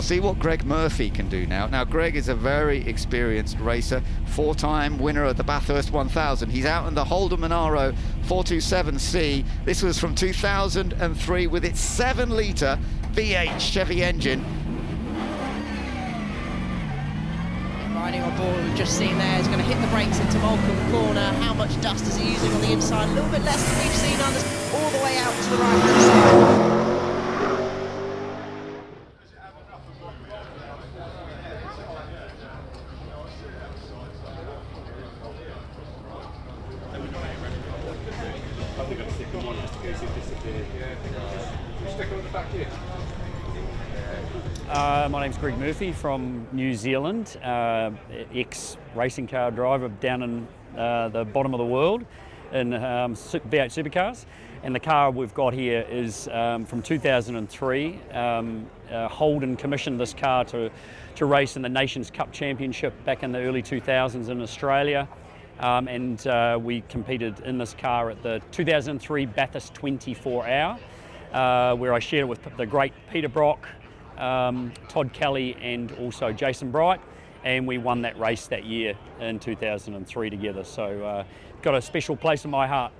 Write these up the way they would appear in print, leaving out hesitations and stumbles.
see what Greg Murphy can do now. Now, Greg is a very experienced racer, 4-time winner of the Bathurst 1000. He's out in the Holden Monaro 427C. This was from 2003 with its 7-litre V8 Chevy engine. Riding on board, we've just seen there, is going to hit the brakes into Malcolm Corner. How much dust is he using on the inside? A little bit less than we've seen on this, all the way out to the right-hand side. My name's Greg Murphy from New Zealand, ex-racing car driver down in the bottom of the world in V8 supercars. And the car we've got here is from 2003. Holden commissioned this car to race in the Nations Cup Championship back in the early 2000s in Australia. We competed in this car at the 2003 Bathurst 24 Hour, where I shared it with the great Peter Brock, Todd Kelly and also Jason Bright, and we won that race that year in 2003 together. So got a special place in my heart.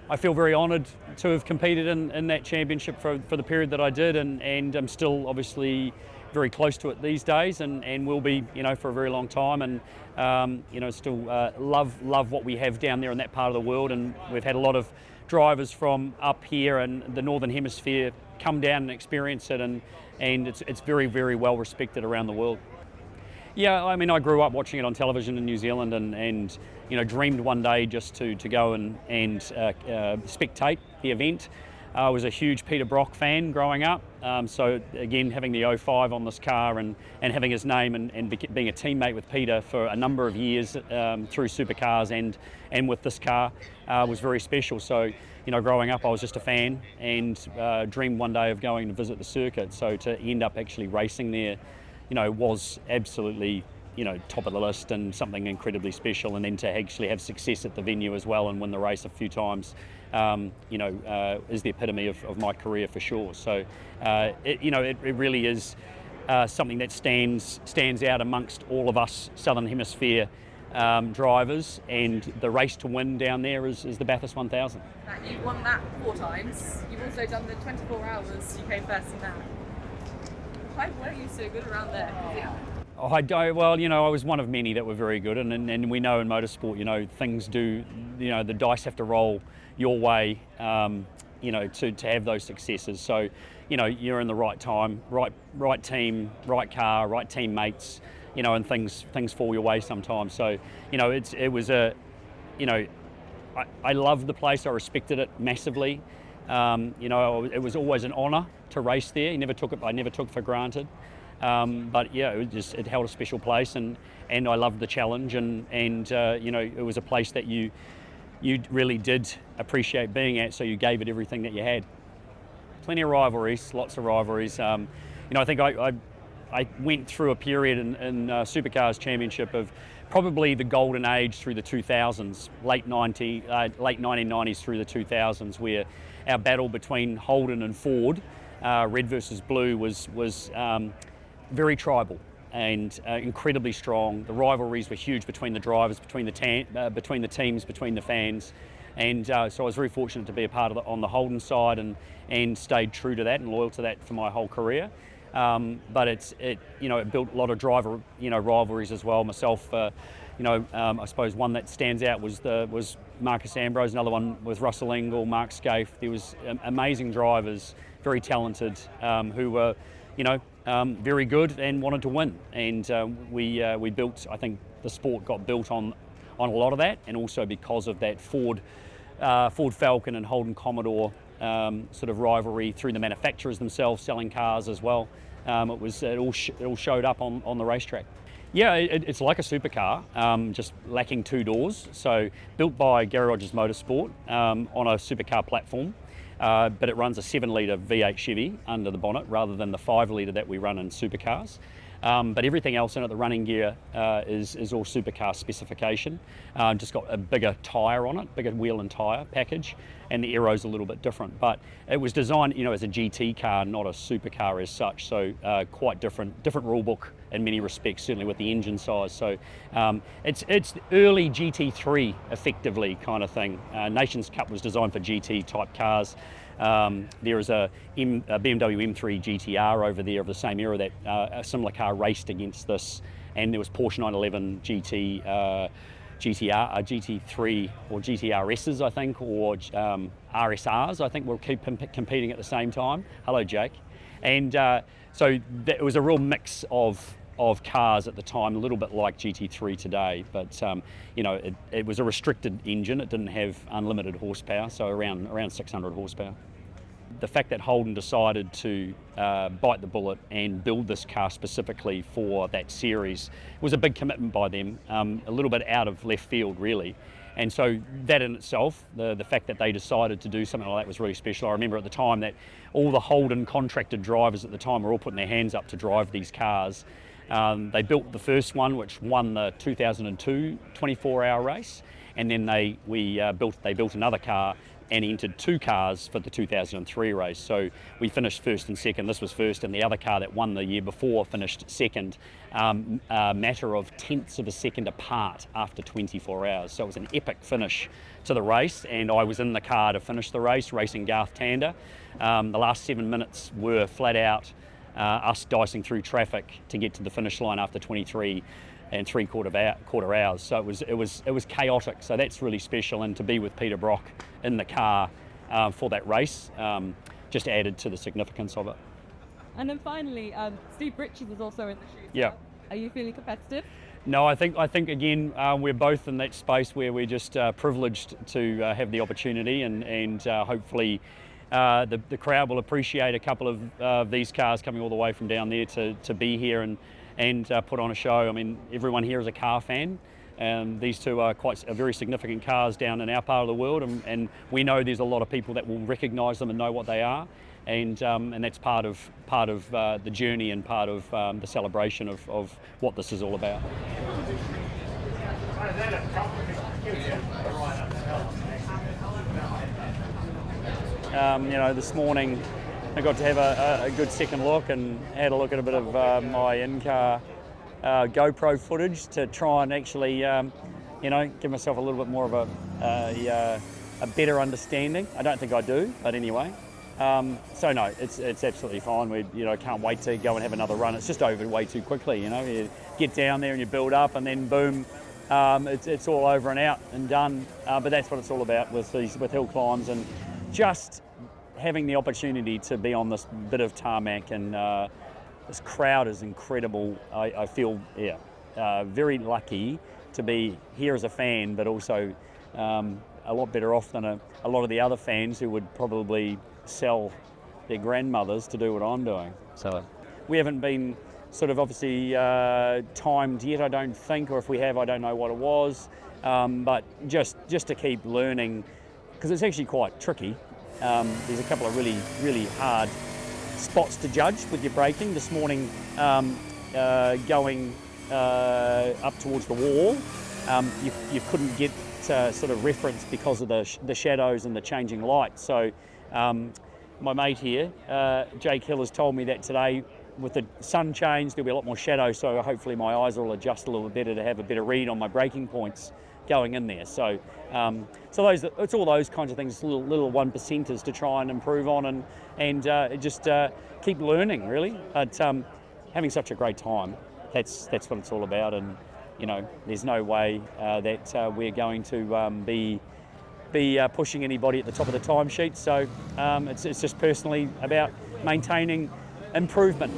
I feel very honoured to have competed in that championship for the period that I did, and I'm still obviously very close to it these days, and will be, for a very long time, and still love what we have down there in that part of the world. And we've had a lot of drivers from up here and the Northern Hemisphere come down and experience it, and it's very, very well respected around the world. Yeah, I mean, I grew up watching it on television in New Zealand, and dreamed one day just to go and spectate the event. I was a huge Peter Brock fan growing up, so again, having the 05 on this car and having his name and being a teammate with Peter for a number of years through supercars and with this car was very special. So, growing up I was just a fan and dreamed one day of going to visit the circuit. So to end up actually racing there, was absolutely, top of the list and something incredibly special. And then to actually have success at the venue as well and win the race a few times, is the epitome of my career for sure. So, it really is something that stands out amongst all of us Southern Hemisphere drivers, and the race to win down there is the Bathurst 1000. You've won that 4 times. You've also done the 24 hours. You came first in that. Why were you so good around there? I was one of many that were very good, and we know in motorsport, things do, the dice have to roll your way, to have those successes. So, you're in the right time, right team, right car, right teammates, and things fall your way sometimes. So, I loved the place. I respected it massively. It was always an honour to race there. I never took it for granted. But yeah, it held a special place, and I loved the challenge, and it was a place that you really did appreciate being at, so you gave it everything that you had. Plenty of rivalries, lots of rivalries. I think I went through a period in Supercars Championship of probably the golden age through the 2000s, late 1990s through the 2000s, where our battle between Holden and Ford, red versus blue, was very tribal and incredibly strong. The rivalries were huge between the drivers, between the teams, between the fans, and so I was very fortunate to be a part of on the Holden side and stayed true to that and loyal to that for my whole career. But it built a lot of driver rivalries as well. Myself, I suppose one that stands out was Marcus Ambrose. Another one was Russell Engel, Mark Scaife. There was amazing drivers, very talented, who were very good and wanted to win. And we built. I think the sport got built on a lot of that, and also because of that Ford Falcon and Holden Commodore sort of rivalry through the manufacturers themselves selling cars as well. It all showed up on the racetrack. Yeah, it's like a supercar, just lacking 2 doors. So built by Gary Rogers Motorsport on a supercar platform, but it runs a 7-litre V8 Chevy under the bonnet rather than the 5-litre that we run in supercars. But everything else in it, the running gear, is all supercar specification. Just got a bigger tyre on it, bigger wheel and tyre package, and the aero's a little bit different. But it was designed, as a GT car, not a supercar as such. So quite different rule book in many respects, certainly with the engine size. So it's early GT3 effectively kind of thing. Nations Cup was designed for GT type cars. There is a BMW M3 GTR over there of the same era that a similar car raced against this, and there was Porsche 911 GT3 or GTRSs, I think, or RSRs, I think, were competing at the same time. Hello, Jake. And so it was a real mix of cars at the time, a little bit like GT3 today, but it was a restricted engine. It didn't have unlimited horsepower, so around 600 horsepower. The fact that Holden decided to bite the bullet and build this car specifically for that series was a big commitment by them, a little bit out of left field really. And so that in itself, the fact that they decided to do something like that was really special. I remember at the time that all the Holden contracted drivers at the time were all putting their hands up to drive these cars. They built the first one, which won the 2002 24-hour race, and then they built another car and entered 2 cars for the 2003 race. So we finished first and second. This was first, and the other car that won the year before finished second, a matter of tenths of a second apart after 24 hours. So it was an epic finish to the race, and I was in the car to finish the race, racing Garth Tander. The last 7 minutes were flat out us dicing through traffic to get to the finish line after 23 and quarter hours. So it was chaotic. So that's really special, and to be with Peter Brock in the car for that race just added to the significance of it. And then finally, Steve Ritchie was also in the shoot. Yeah. Are you feeling competitive? No, I think again we're both in that space where we're just privileged to have the opportunity, and hopefully the crowd will appreciate a couple of these cars coming all the way from down there to be here and put on a show. I mean, everyone here is a car fan. These two are very significant cars down in our part of the world, and we know there's a lot of people that will recognise them and know what they are, and that's part of the journey and part of the celebration of what this is all about. This morning I got to have a good second look and had a look at a bit of my in-car GoPro footage to try and actually, give myself a little bit more of a better understanding. I don't think I do, but anyway. So no, it's absolutely fine. We can't wait to go and have another run. It's just over way too quickly. You get down there and you build up, and then boom, it's all over and out and done. But that's what it's all about with hill climbs, and just having the opportunity to be on this bit of tarmac, and this crowd is incredible. I feel very lucky to be here as a fan, but also a lot better off than a lot of the other fans who would probably sell their grandmothers to do what I'm doing. So we haven't been sort of obviously timed yet, I don't think, or if we have, I don't know what it was, but just to keep learning, because it's actually quite tricky. There's a couple of really, really hard spots to judge with your braking. This morning, going up towards the wall, you couldn't get sort of reference because of the shadows and the changing light. So my mate here, Jake Hill, has told me that today with the sun change there'll be a lot more shadow, so hopefully my eyes will adjust a little bit better to have a better read on my braking points going in there. So it's all those kinds of things, little 1%ers to try and improve on, and just keep learning really. But having such a great time, that's what it's all about. And there's no way that we're going to be pushing anybody at the top of the timesheet. So it's just personally about maintaining improvement.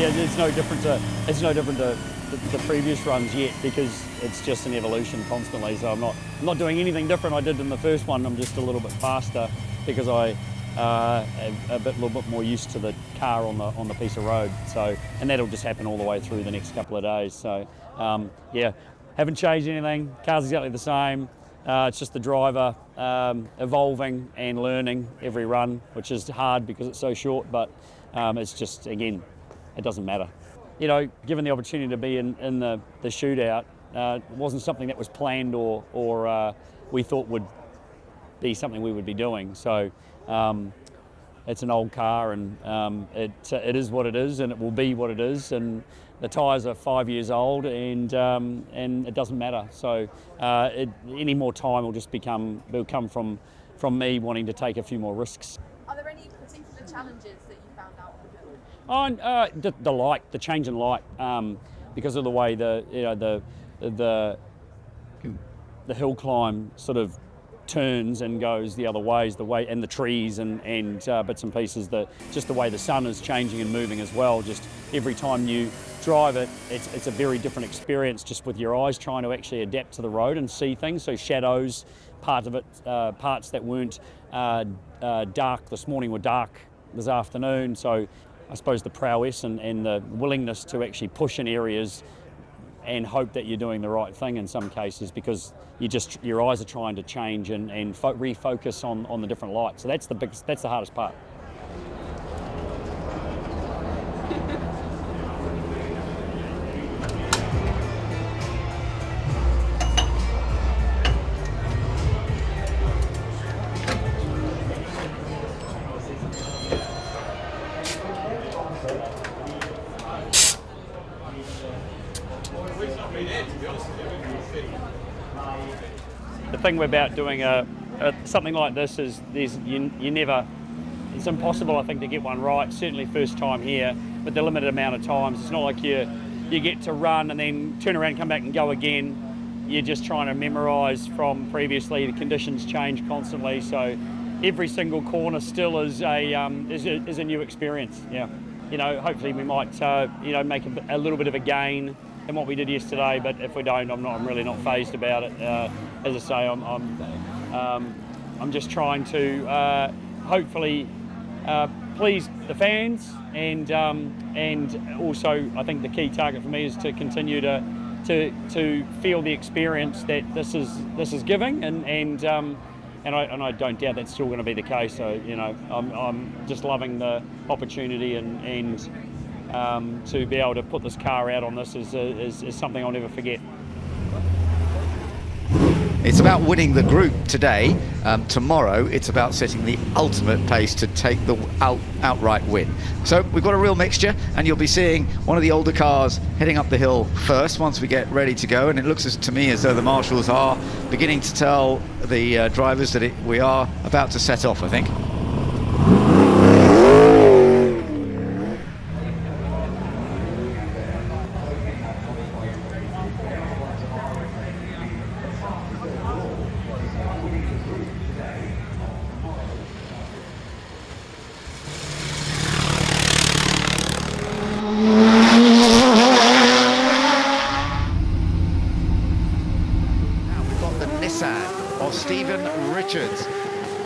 yeah, it's no different to the previous runs yet, because it's just an evolution constantly. So I'm not doing anything different I did in the first one. I'm just a little bit faster because I am little bit more used to the car on the piece of road. So, and that'll just happen all the way through the next couple of days. So yeah, haven't changed anything. Car's exactly the same. It's just the driver evolving and learning every run, which is hard because it's so short, but it's just, again, it doesn't matter. You know, given the opportunity to be in the shootout, it wasn't something that was planned or we thought would be something we would be doing. So it's an old car, and it is what it is, and it will be what it is. And the tyres are 5 years old, and it doesn't matter. So any more time will come from me wanting to take a few more risks. Are there any particular challenges that you found out on the hill? The light, the change in light, because of the way the hill climb sort of turns and goes the other ways, and the trees and bits and pieces, just the way the sun is changing and moving as well. Just every time you drive it, it's a very different experience, just with your eyes trying to actually adapt to the road and see things. So shadows, part of it, parts that weren't dark this morning were dark this afternoon. So I suppose the prowess and the willingness to actually push in areas and hope that you're doing the right thing in some cases, because your eyes are trying to change and refocus on the different lights. So that's the hardest part. The thing about doing something like this is it's impossible, I think, to get one right, certainly first time here, but the limited amount of times. It's not like you get to run and then turn around, come back and go again. You're just trying to memorise from previously. The conditions change constantly, so every single corner still is a new experience. Yeah, you know, hopefully we might make a little bit of a gain than what we did yesterday, but if we don't, I'm really not phased about it. As I say, I'm just trying to hopefully please the fans, and also I think the key target for me is to continue to feel the experience that this is giving, and I don't doubt that's still going to be the case. So, you know, I'm just loving the opportunity, and to be able to put this car out on this is something I'll never forget. It's about winning the group today. Tomorrow it's about setting the ultimate pace to take the outright win. So we've got a real mixture, and you'll be seeing one of the older cars heading up the hill first once we get ready to go, and it looks to me as though the marshals are beginning to tell the drivers that we are about to set off, I think.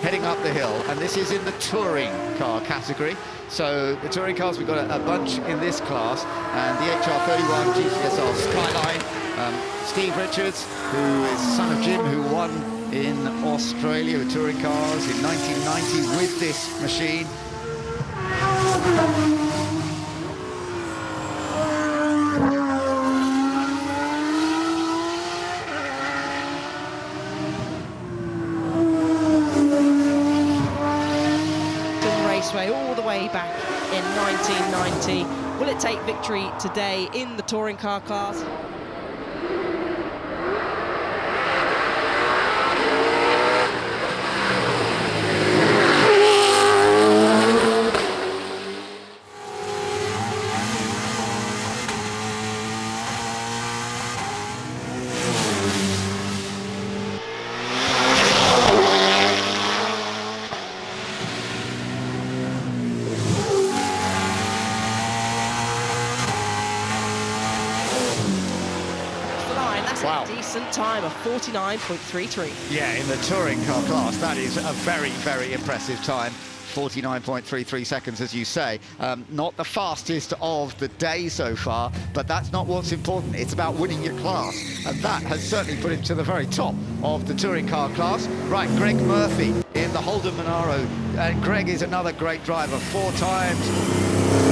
Heading up the hill, and this is in the touring car category. So the touring cars, we've got a bunch in this class, and the HR31 GTSR Skyline. Steve Richards, who is son of Jim, who won in Australia with touring cars in 1990 with this machine. All the way back in 1990. Will it take victory today in the touring car class? excellent time of 49.33. Yeah, in the touring car class, that is a very, very impressive time. 49.33 seconds, as you say. Not the fastest of the day so far, but that's not what's important. It's about winning your class, and that has certainly put him to the very top of the touring car class. Right, Greg Murphy in the Holden Monaro, and Greg is another great driver, 4 times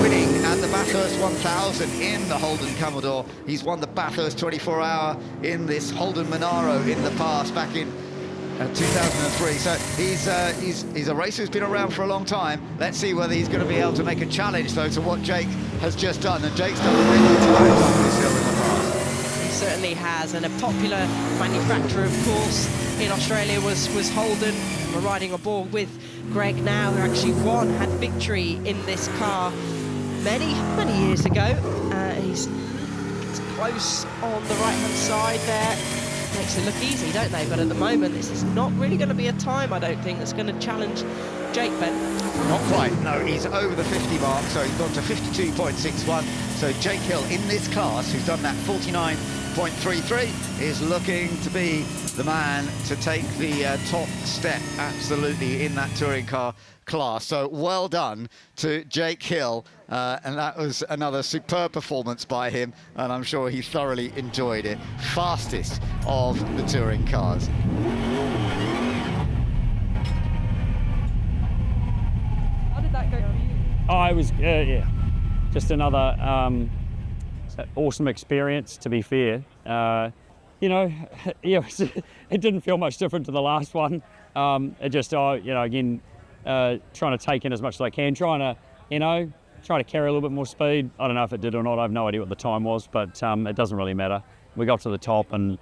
winning at the Bathurst 1000 in the Holden Commodore. He's won the Bathurst 24-hour in this Holden Monaro in the past, back in 2003. So he's a racer who's been around for a long time. Let's see whether he's going to be able to make a challenge, though, to what Jake has just done. And Jake's done many times on this hill in the past. He certainly has, and a popular manufacturer, of course, in Australia was Holden. We're riding aboard with Greg now, who actually had victory in this car many years ago. He's close on the right-hand side there. Makes it look easy, don't they? But at the moment, this is not really going to be a time, I don't think, that's going to challenge Jake, Ben. Not quite, no, he's over the 50 mark, so he's gone to 52.61. So Jake Hill in this class, who's done that 49.33, is looking to be the man to take the top step, absolutely, in that touring car class. So well done to Jake Hill, and that was another superb performance by him, and I'm sure he thoroughly enjoyed it. Fastest of the touring cars. How did that go for you? Oh, it was, yeah, just another awesome experience, to be fair. You know, yeah, it didn't feel much different to the last one. It just, you know, again, trying to take in as much as I can, trying to carry a little bit more speed. I don't know if it did or not. I have no idea what the time was, but it doesn't really matter. We got to the top and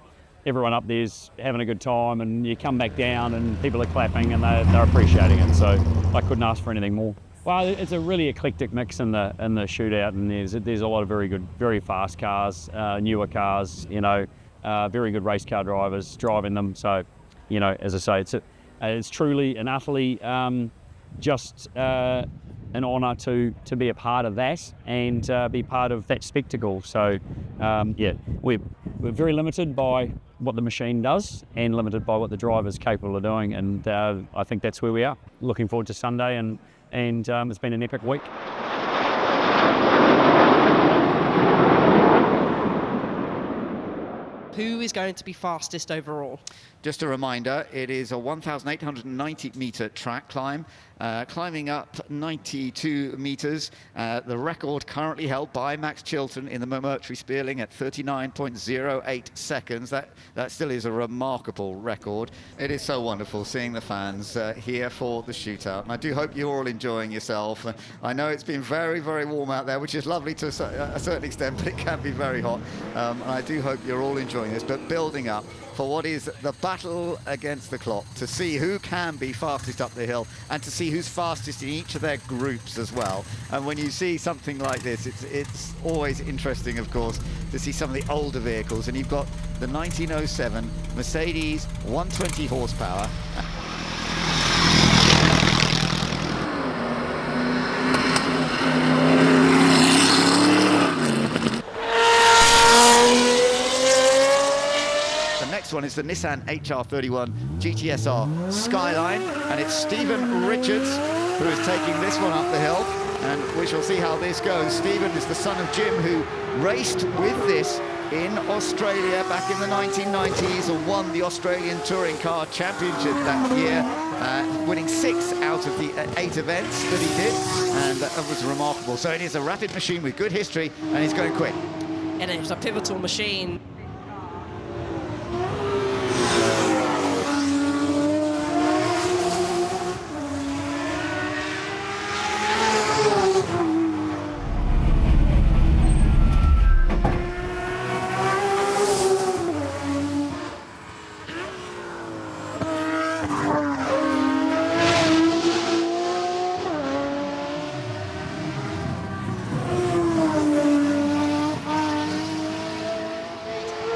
everyone up there's having a good time, and you come back down and people are clapping and they're appreciating it. So I couldn't ask for anything more. Well, it's a really eclectic mix in the shootout, and there's a lot of very good, very fast cars, newer cars, you know, very good race car drivers driving them. So, you know, as I say, it's truly and utterly just an honour to be a part of that and be part of that spectacle. So, yeah, we're very limited by what the machine does and limited by what the driver's capable of doing, and I think that's where we are. Looking forward to Sunday, and it's been an epic week. Who is going to be fastest overall? Just a reminder, it is a 1,890 metre track climb, climbing up 92 metres. The record currently held by Max Chilton in the Mercury Spearling at 39.08 seconds. That still is a remarkable record. It is so wonderful seeing the fans here for the shootout. And I do hope you're all enjoying yourself. I know it's been very, very warm out there, which is lovely to a certain extent, but it can be very hot. And I do hope you're all enjoying this, but building up for what is the battle against the clock, to see who can be fastest up the hill and to see who's fastest in each of their groups as well. And when you see something like this, it's always interesting, of course, to see some of the older vehicles. And you've got the 1907 Mercedes 120 horsepower. One is the Nissan HR31 GTSR Skyline, and it's Stephen Richards who is taking this one up the hill, and we shall see how this goes. Stephen is the son of Jim, who raced with this in Australia back in the 1990s and won the Australian Touring Car Championship that year, winning 6 out of the 8 events that he did, and that was remarkable. So it is a rapid machine with good history, and he's going quick. And it was a pivotal machine.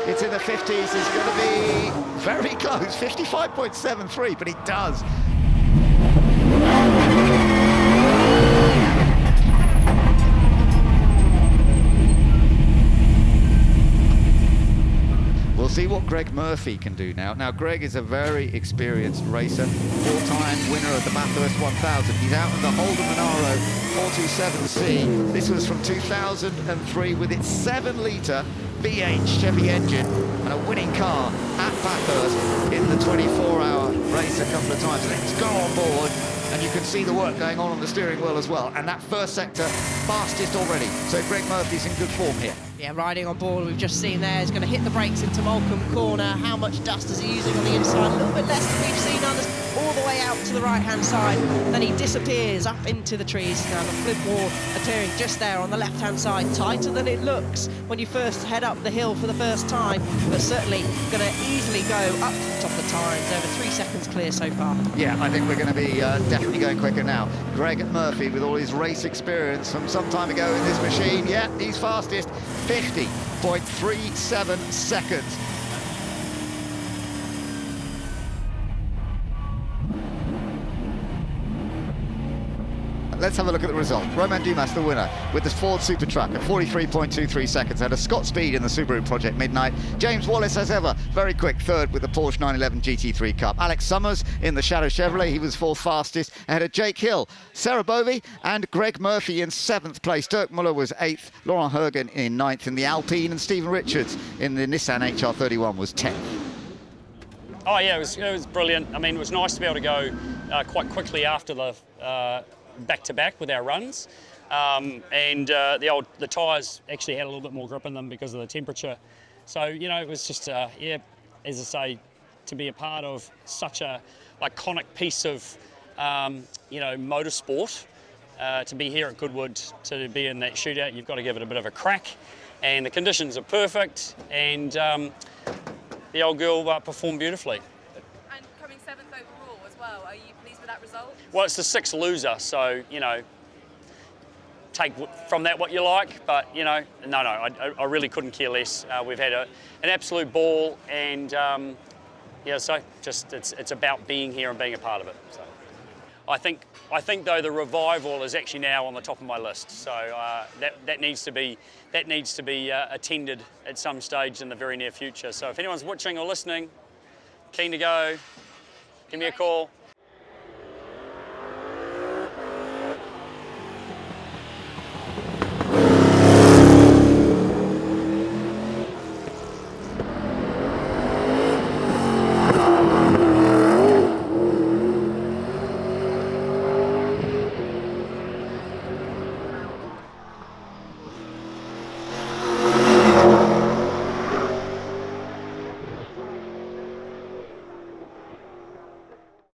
It's in the 50s, it's going to be very close, 55.73, but he does. We'll see what Greg Murphy can do now. Now, Greg is a very experienced racer, 4-time winner of the Bathurst 1000. He's out in the Holden Monaro 427C. This was from 2003 with its 7-litre V8 Chevy engine and a winning car at Bathurst in the 24-hour race a couple of times. Let's go on board, and you can see the work going on the steering wheel as well. And that first sector, fastest already. So Greg Murphy's in good form here. Yeah, riding on board, we've just seen there, is going to hit the brakes into Moulcombe Corner. How much dust is he using on the inside? A little bit less than we've seen others, all the way out to the right-hand side. Then he disappears up into the trees. Now the flip wall appearing just there on the left-hand side, tighter than it looks when you first head up the hill for the first time, but certainly going to easily go up to the top of the times, over 3 seconds clear so far. Yeah, I think we're going to be definitely going quicker now. Greg Murphy, with all his race experience from some time ago in this machine, yeah, he's fastest, 50.37 seconds. Let's have a look at the result. Romain Dumas, the winner, with the Ford Super Truck at 43.23 seconds. Had a Scott Speed in the Subaru Project Midnight. James Wallace, as ever, very quick third with the Porsche 911 GT3 Cup. Alex Summers in the Shadow Chevrolet, he was fourth fastest, ahead of Jake Hill, Sarah Bovey and Greg Murphy in 7th place. Dirk Muller was 8th, Laurent Hergen in 9th in the Alpine, and Stephen Richards in the Nissan HR31 was 10th. Oh yeah, it was brilliant. I mean, it was nice to be able to go quite quickly after the back-to-back with our runs, and the tyres actually had a little bit more grip in them because of the temperature. So you know, it was just yeah, as I say, to be a part of such a iconic piece of you know, motorsport, to be here at Goodwood, to be in that shootout, you've got to give it a bit of a crack, and the conditions are perfect, and the old girl performed beautifully. And coming 7th overall as well, are you pleased with that result? Well, it's the 6th loser, so, you know, take from that what you like, but, you know, no, I really couldn't care less. We've had an absolute ball, and, yeah, so just it's about being here and being a part of it. So I think though, the revival is actually now on the top of my list, so that needs to be attended at some stage in the very near future. So if anyone's watching or listening, keen to go, give me a call.